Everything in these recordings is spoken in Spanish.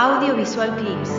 Audiovisual Clips.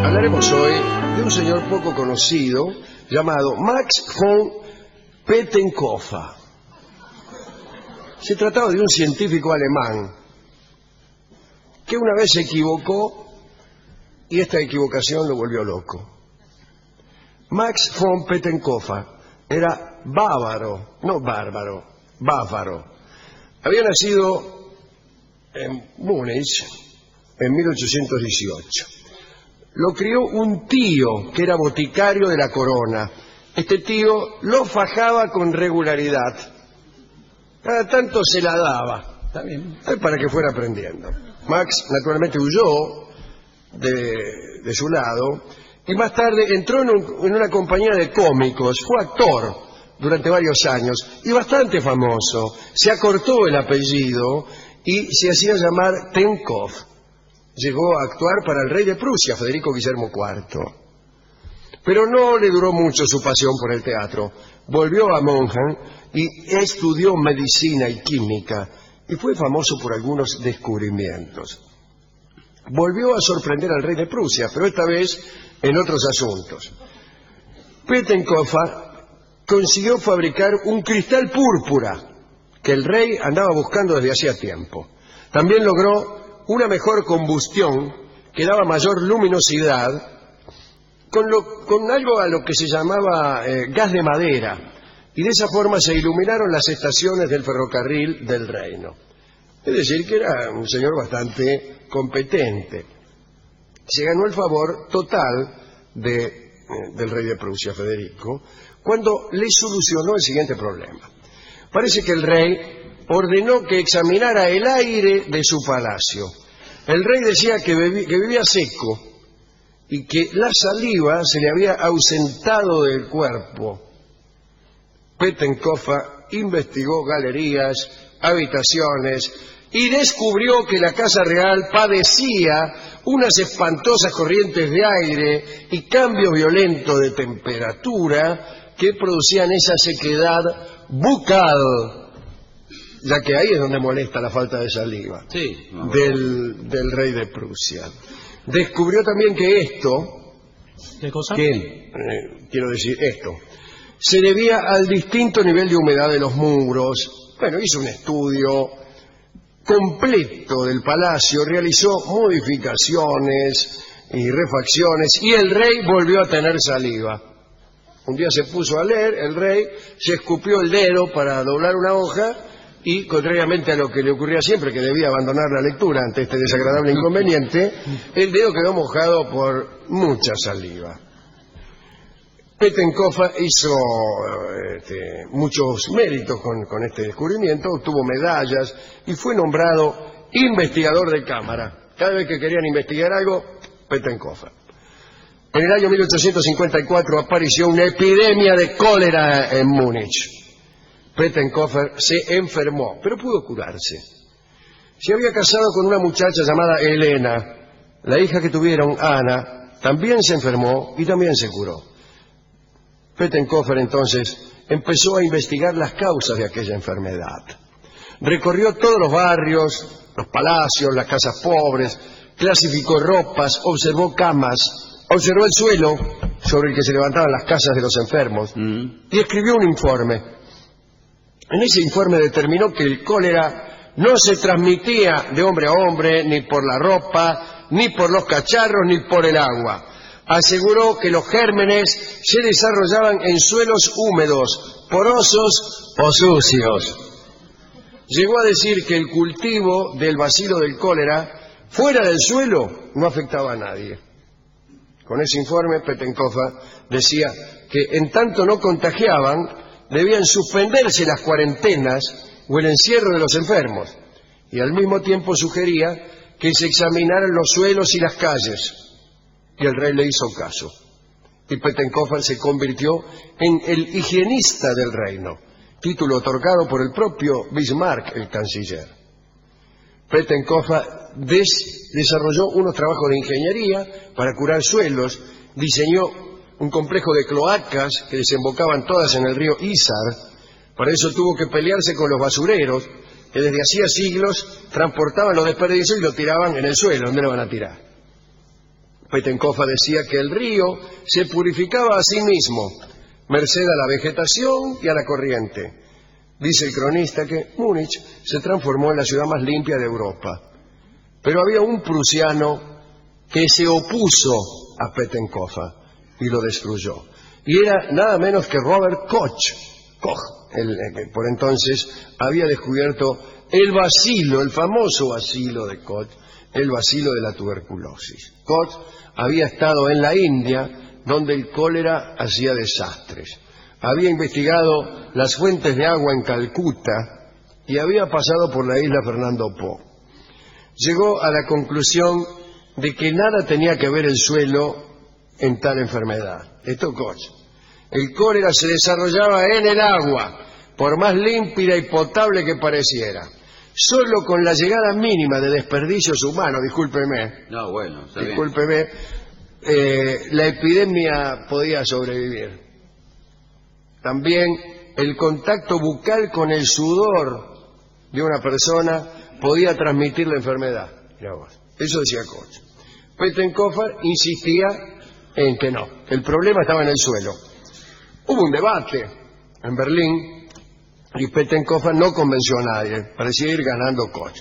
Hablaremos hoy de un señor poco conocido llamado Max von Pettenkofer. Se trataba de un científico alemán que una vez se equivocó y esta equivocación lo volvió loco. Max von Pettenkofer era bávaro, no bárbaro, bávaro. Había nacido en Múnich en 1818. Lo crió un tío que era boticario de la corona. Este tío lo fajaba con regularidad. Cada tanto se la daba. Está bien. Para que fuera aprendiendo. Max naturalmente huyó de su lado y más tarde entró en una compañía de cómicos. Fue actor durante varios años y bastante famoso. Se acortó el apellido y se hacía llamar Tenkov. Llegó a actuar para el rey de Prusia, Federico Guillermo IV. Pero no le duró mucho su pasión por el teatro. Volvió a Mannheim y estudió medicina y química y fue famoso por algunos descubrimientos. Volvió a sorprender al rey de Prusia, pero esta vez en otros asuntos. Pettenkofer consiguió fabricar un cristal púrpura que el rey andaba buscando desde hacía tiempo. También logró una mejor combustión que daba mayor luminosidad con algo a lo que se llamaba gas de madera, y de esa forma se iluminaron las estaciones del ferrocarril del reino. Es decir, que era un señor bastante competente. Se ganó el favor total del rey de Prusia, Federico, cuando le solucionó el siguiente problema. Parece que el rey ordenó que examinara el aire de su palacio. El rey decía que vivía seco y que la saliva se le había ausentado del cuerpo. Pettenkofer investigó galerías, habitaciones y descubrió que la Casa Real padecía unas espantosas corrientes de aire y cambios violentos de temperatura que producían esa sequedad bucal, ya que ahí es donde molesta la falta de saliva del rey de Prusia. Descubrió también que esto, ¿qué cosa? Quiero decir esto, se debía al distinto nivel de humedad de los muros. Bueno, hizo un estudio completo del palacio, realizó modificaciones y refacciones y el rey volvió a tener saliva. Un día se puso a leer, el rey se escupió el dedo para doblar una hoja y, contrariamente a lo que le ocurría siempre, que debía abandonar la lectura ante este desagradable inconveniente, el dedo quedó mojado por mucha saliva. Pettenkofer hizo muchos méritos con este descubrimiento, obtuvo medallas y fue nombrado investigador de cámara. Cada vez que querían investigar algo, Pettenkofer. En el año 1854 apareció una epidemia de cólera en Múnich. Pettenkofer se enfermó, pero pudo curarse. Se había casado con una muchacha llamada Elena. La hija que tuvieron, Ana, también se enfermó y también se curó. Pettenkofer entonces empezó a investigar las causas de aquella enfermedad. Recorrió todos los barrios, los palacios, las casas pobres, clasificó ropas, observó camas, observó el suelo sobre el que se levantaban las casas de los enfermos y escribió un informe. En ese informe determinó que el cólera no se transmitía de hombre a hombre, ni por la ropa, ni por los cacharros, ni por el agua. Aseguró que los gérmenes se desarrollaban en suelos húmedos, porosos o sucios. Llegó a decir que el cultivo del bacilo del cólera fuera del suelo no afectaba a nadie. Con ese informe, Pettenkofer decía que en tanto no contagiaban, debían suspenderse las cuarentenas o el encierro de los enfermos, y al mismo tiempo sugería que se examinaran los suelos y las calles. Y el rey le hizo caso. Y Pettenkofer se convirtió en el higienista del reino, título otorgado por el propio Bismarck, el canciller. Pettenkofer desarrolló unos trabajos de ingeniería para curar suelos, diseñó un complejo de cloacas que desembocaban todas en el río Isar. Para eso tuvo que pelearse con los basureros, que desde hacía siglos transportaban los desperdicios y lo tiraban en el suelo. ¿Dónde lo van a tirar? Pettenkofer decía que el río se purificaba a sí mismo, merced a la vegetación y a la corriente. Dice el cronista que Múnich se transformó en la ciudad más limpia de Europa. Pero había un prusiano que se opuso a Pettenkofer y lo destruyó. Y era nada menos que Robert Koch, que por entonces había descubierto el bacilo, el famoso bacilo de Koch, el bacilo de la tuberculosis. Koch había estado en la India, donde el cólera hacía desastres. Había investigado las fuentes de agua en Calcuta y había pasado por la isla Fernando Po. Llegó a la conclusión de que nada tenía que ver el suelo en tal enfermedad. Esto Koch. El cólera se desarrollaba en el agua, por más límpida y potable que pareciera. Solo con la llegada mínima de desperdicios humanos, discúlpeme, No, bueno, está bien. discúlpeme, la epidemia podía sobrevivir. También el contacto bucal con el sudor de una persona podía transmitir la enfermedad. Mirá vos. Eso decía Koch. Pettenkofer insistía en que no, el problema estaba en el suelo. Hubo un debate en Berlín y Pettenkofer no convenció a nadie, parecía ir ganando Koch.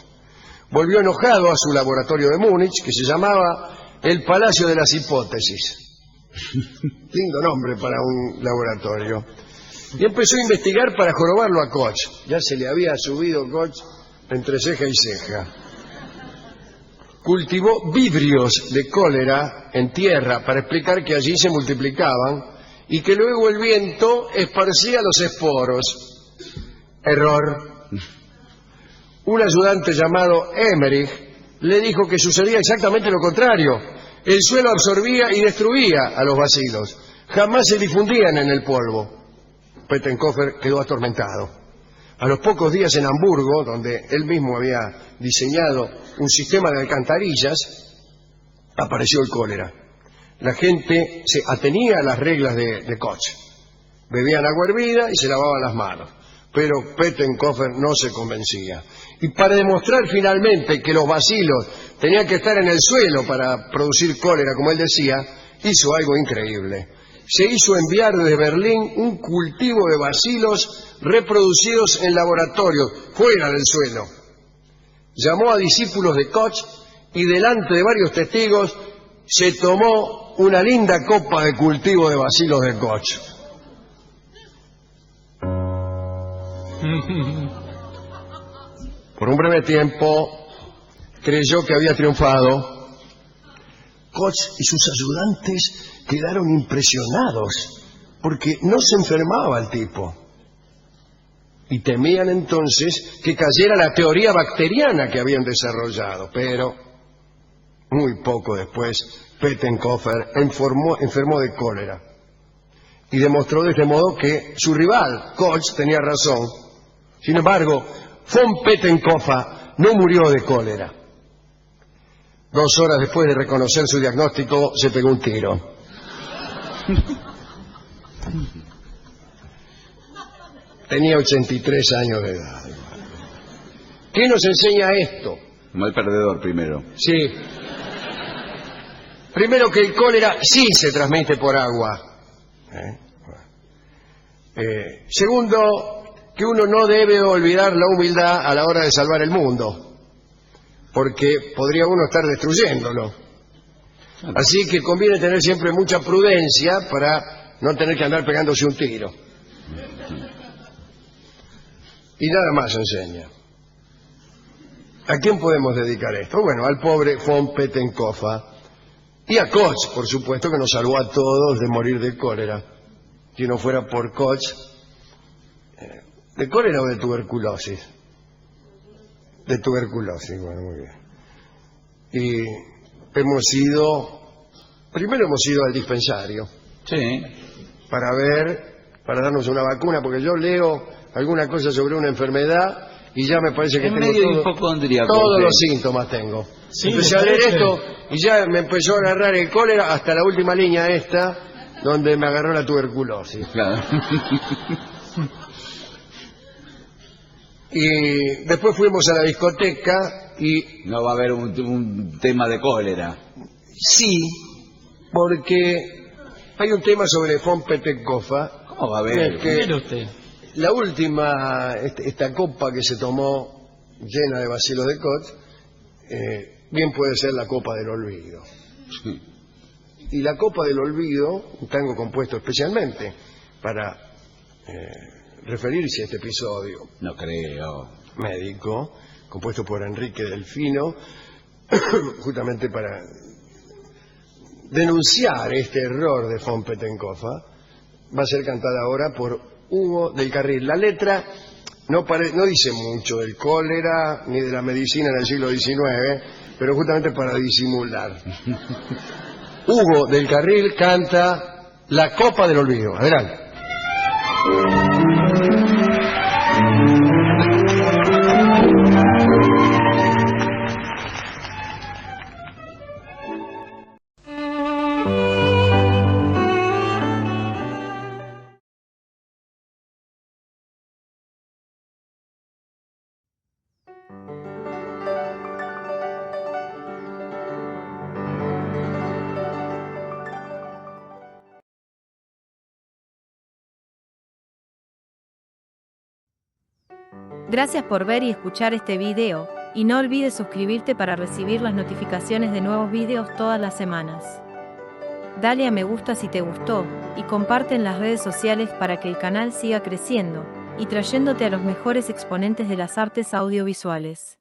Volvió enojado a su laboratorio de Múnich, que se llamaba el Palacio de las Hipótesis. Lindo nombre para un laboratorio. Y empezó a investigar para jorobarlo a Koch. Ya se le había subido Koch entre ceja y ceja. Cultivó vidrios de cólera en tierra para explicar que allí se multiplicaban y que luego el viento esparcía los esporos. Error. Un ayudante llamado Emmerich le dijo que sucedía exactamente lo contrario. El suelo absorbía y destruía a los bacilos. Jamás se difundían en el polvo. Pettenkofer quedó atormentado. A los pocos días en Hamburgo, donde él mismo había diseñado un sistema de alcantarillas, apareció el cólera. La gente se atenía a las reglas de Koch. Bebían agua hervida y se lavaban las manos. Pero Pettenkofer no se convencía. Y para demostrar finalmente que los bacilos tenían que estar en el suelo para producir cólera, como él decía, hizo algo increíble. Se hizo enviar desde Berlín un cultivo de bacilos reproducidos en laboratorios, fuera del suelo. Llamó a discípulos de Koch y delante de varios testigos se tomó una linda copa de cultivo de bacilos de Koch. Por un breve tiempo creyó que había triunfado. Koch y sus ayudantes quedaron impresionados porque no se enfermaba el tipo. Y temían entonces que cayera la teoría bacteriana que habían desarrollado. Pero muy poco después Pettenkofer enfermó de cólera y demostró de este modo que su rival, Koch, tenía razón. Sin embargo, von Pettenkofer no murió de cólera. 2 horas después de reconocer su diagnóstico, se pegó un tiro. Tenía 83 años de edad. ¿Qué nos enseña esto? Mal perdedor primero. Sí. Primero, que el cólera sí se transmite por agua. Segundo, que uno no debe olvidar la humildad a la hora de salvar el mundo, porque podría uno estar destruyéndolo. Así que conviene tener siempre mucha prudencia para no tener que andar pegándose un tiro. Y nada más enseña. ¿A quién podemos dedicar esto? Bueno, al pobre von Pettenkofer y a Koch, por supuesto, que nos salvó a todos de morir de cólera. Si no fuera por Koch, ¿de cólera o de tuberculosis? De tuberculosis, bueno, muy bien. Y primero hemos ido al dispensario. Sí. Para darnos una vacuna, porque yo leo alguna cosa sobre una enfermedad y ya me parece que tengo todos los síntomas tengo. Sí, empecé a leer esto y ya me empezó a agarrar el cólera hasta la última línea esta, donde me agarró la tuberculosis. Claro. Y después fuimos a la discoteca y No va a haber un tema de cólera. sí, porque hay un tema sobre von Pettenkofer. ¿Cómo va a haber? Es que Mire usted. la última, esta copa que se tomó llena de bacilos de Koch, bien puede ser la copa del olvido. Sí. Y la copa del olvido, un tango compuesto especialmente para referirse a este episodio No creo. médico, compuesto por Enrique Delfino, justamente para denunciar este error de von Pettenkofer, va a ser cantada ahora por Hugo del Carril. La letra no dice mucho del cólera ni de la medicina en el siglo XIX, pero justamente para disimular. Hugo del Carril canta La Copa del Olvido. Adelante. Gracias por ver y escuchar este video, y no olvides suscribirte para recibir las notificaciones de nuevos videos todas las semanas. Dale a me gusta si te gustó, y comparte en las redes sociales para que el canal siga creciendo, y trayéndote a los mejores exponentes de las artes audiovisuales.